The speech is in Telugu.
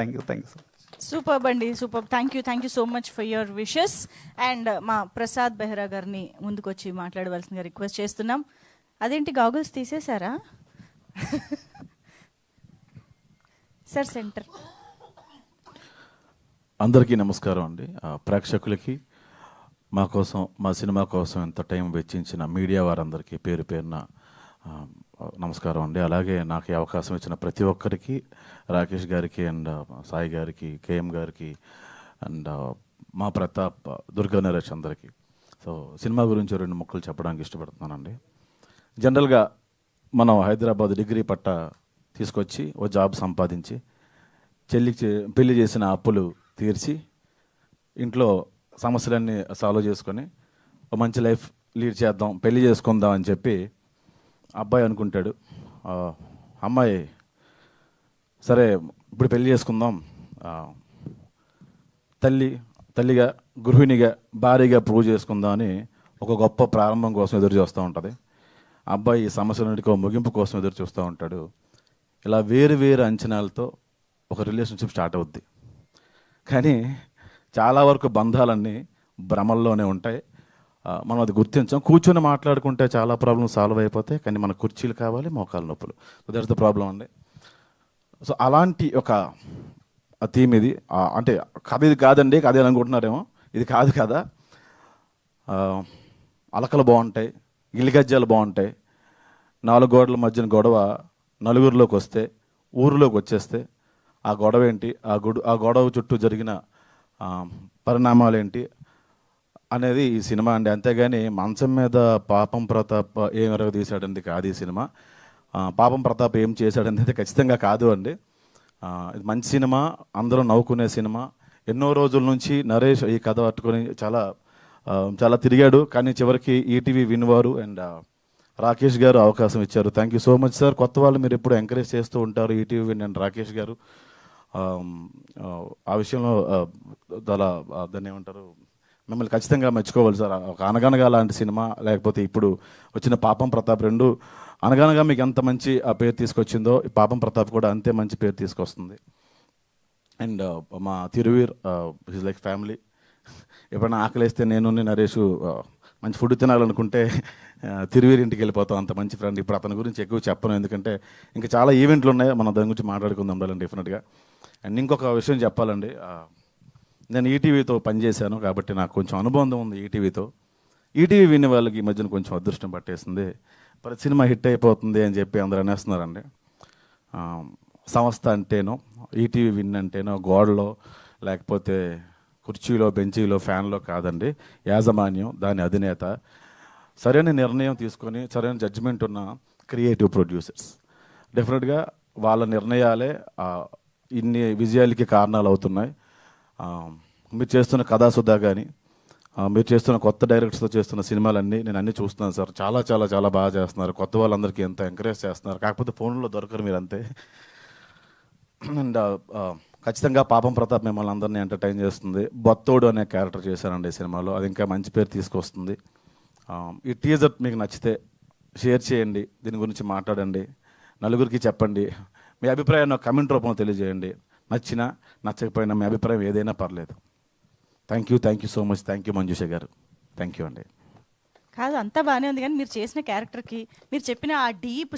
Thank you so much. Super అండి, super. Thank you so much for your wishes. And మా ప్రసాద్ బెహ్రా గారిని ముందుకొచ్చి మాట్లాడవలసిందిగా రిక్వెస్ట్ చేస్తున్నాం. అదేంటి గాగుల్స్ తీసేశారా సార్? సెంటర్. అందరికీ నమస్కారం అండి. ప్రేక్షకులకి మా కోసం, మా సినిమా కోసం ఎంత టైం వెచ్చించిన మీడియా వారందరికీ పేరు పేరున నమస్కారం అండి. అలాగే నాకు ఈ అవకాశం ఇచ్చిన ప్రతి ఒక్కరికి, రాకేష్ గారికి అండ్ సాయి గారికి, కేఎం గారికి అండ్ మా ప్రతాప్, దుర్గా నరేష్ అందరికీ. సో సినిమా గురించి 2 ముక్కలు చెప్పడానికి ఇష్టపడుతున్నానండి. జనరల్గా మనం హైదరాబాద్ డిగ్రీ పట్టా తీసుకొచ్చి ఓ జాబ్ సంపాదించి చెల్లికి పెళ్లి చేసిన అప్పులు తీర్చి ఇంట్లో సమస్యలన్నీ సాల్వ్ చేసుకొని ఒక మంచి లైఫ్ లీడ్ చేద్దాం, పెళ్లి చేసుకుందాం అని చెప్పి అబ్బాయి అనుకుంటాడు. అమ్మాయి సరే ఇప్పుడు పెళ్లి చేసుకుందాం, తల్లిగా, గృహిణిగా, భార్యగా ప్రూవ్ చేసుకుందాం అని ఒక గొప్ప ప్రారంభం కోసం ఎదురు చూస్తూ ఉంటుంది. అబ్బాయి ఈ సమస్యలన్నిటికీ ముగింపు కోసం ఎదురు చూస్తూ ఉంటాడు. ఇలా వేరు వేరు అంచనాలతో ఒక రిలేషన్షిప్ స్టార్ట్ అవుద్ది. కానీ చాలా వరకు బంధాలన్నీ భ్రమల్లోనే ఉంటాయి. మనం అది గుర్తించాం. కూర్చొని మాట్లాడుకుంటే చాలా ప్రాబ్లమ్స్ సాల్వ్ అయిపోతాయి. కానీ మన కుర్చీలు కావాలి, మోకాలు నొప్పులు. సో దట్స్ ద ప్రాబ్లం అండి. సో అలాంటి ఒక థీమ్ ఇది. అంటే కథ ఇది కాదండి, కథ అనుకుంటున్నారేమో. ఇది కాదు కదా. అలకలు బాగుంటాయి, గిలిగజ్జాలు బాగుంటాయి. 4 గోడల మధ్యన గొడవ నలుగురిలోకి వస్తే, ఊరిలోకి వచ్చేస్తే ఆ గొడవ ఏంటి, ఆ గొడవ చుట్టూ జరిగిన పరిణామాలు ఏంటి అనేది ఈ సినిమా అండి. అంతేగాని మంచం మీద పాపం ప్రతాప్ ఏం ఎరగ తీశాడండి కాదు ఈ సినిమా. పాపం ప్రతాప్ ఏం చేశాడనేది ఖచ్చితంగా కాదు అండి. ఇది మంచి సినిమా, అందరూ నవ్వుకునే సినిమా. ఎన్నో రోజుల నుంచి నరేష్ ఈ కథ పట్టుకొని చాలా తిరిగాడు. కానీ చివరికి ఈటీవీ విన్వారు అండ్ రాకేష్ గారు అవకాశం ఇచ్చారు. Thank you so much sir. కొత్త వాళ్ళు మీరు ఎప్పుడు ఎంకరేజ్ చేస్తూ ఉంటారు, ఈటీవీ విన్ అండ్ రాకేష్ గారు. ఆ విషయంలో దాన్ని ఏమంటారు, మిమ్మల్ని ఖచ్చితంగా మెచ్చుకోవాలి సార్. ఒక అనగనగా లాంటి సినిమా, లేకపోతే ఇప్పుడు వచ్చిన పాపం ప్రతాప్, 2 అనగనగా మీకు ఎంత మంచి ఆ పేరు తీసుకొచ్చిందో ఈ పాపం ప్రతాప్ కూడా అంతే మంచి పేరు తీసుకొస్తుంది. అండ్ మా తిరువీర్ ఈజ్ లైక్ ఫ్యామిలీ. ఎప్పుడైనా ఆకలిస్తే నేను నరేష్ మంచి ఫుడ్ తినాలనుకుంటే తిరువీర్ ఇంటికి వెళ్ళిపోతాం. అంత మంచి ఫ్రెండ్. ఇప్పుడు అతని గురించి ఎక్కువ చెప్పను, ఎందుకంటే ఇంకా చాలా ఈవెంట్లు ఉన్నాయి, మనం దాని గురించి మాట్లాడుకుందాం ఉండాలండి డెఫినెట్గా. అండ్ ఇంకొక విషయం చెప్పాలండి, నేను ఈటీవీతో పనిచేశాను కాబట్టి నాకు కొంచెం అనుబంధం ఉంది ఈటీవీతో. ఈటీవీ వినే వాళ్ళకి ఈ మధ్యన కొంచెం అదృష్టం పట్టేసింది. ప్రతి సినిమా హిట్ అయిపోతుంది అని చెప్పి అందరూ అనేస్తున్నారండి. సంస్థ అంటేనో, ఈటీవీ విన్ అంటేనో గోడలో, లేకపోతే కుర్చీలో, బెంచీలో, ఫ్యాన్లో కాదండి. యాజమాన్యం, దాని అధినేత, సరైన నిర్ణయం తీసుకొని సరైన జడ్జిమెంట్ ఉన్న క్రియేటివ్ ప్రొడ్యూసర్స్. డెఫినెట్గా వాళ్ళ నిర్ణయాలే ఇన్ని విజయాలకి కారణాలు అవుతున్నాయి. మీరు చేస్తున్న కథాసుధా కానీ, మీరు చేస్తున్న కొత్త డైరెక్టర్స్తో చేస్తున్న సినిమాలన్నీ నేను అన్నీ చూస్తున్నాను సార్. చాలా చాలా చాలా బాగా చేస్తున్నారు. కొత్త వాళ్ళందరికీ ఎంత ఎంకరేజ్ చేస్తున్నారు. కాకపోతే ఫోన్లో దొరకరు మీరు అంతే. అండ్ ఖచ్చితంగా పాపం ప్రతాప్ మిమ్మల్ని అందరినీ ఎంటర్టైన్ చేస్తుంది. బొత్తోడు అనే క్యారెక్టర్ చేశానండి ఈ సినిమాలో, అది ఇంకా మంచి పేరు తీసుకొస్తుంది. ఈ టీజర్ మీకు నచ్చితే షేర్ చేయండి, దీని గురించి మాట్లాడండి, నలుగురికి చెప్పండి. మీ అభిప్రాయాన్ని కమెంట్ రూపంలో తెలియజేయండి. నచ్చినా నచ్చకపోయినా మీ అభిప్రాయం ఏదైనా పర్లేదు. Thank you so much. Thank you Manjusha గారు. థ్యాంక్ యూ అండి. కాదు, అంతా బాగానే ఉంది, కానీ మీరు చేసిన క్యారెక్టర్కి, మీరు చెప్పిన ఆ డీప్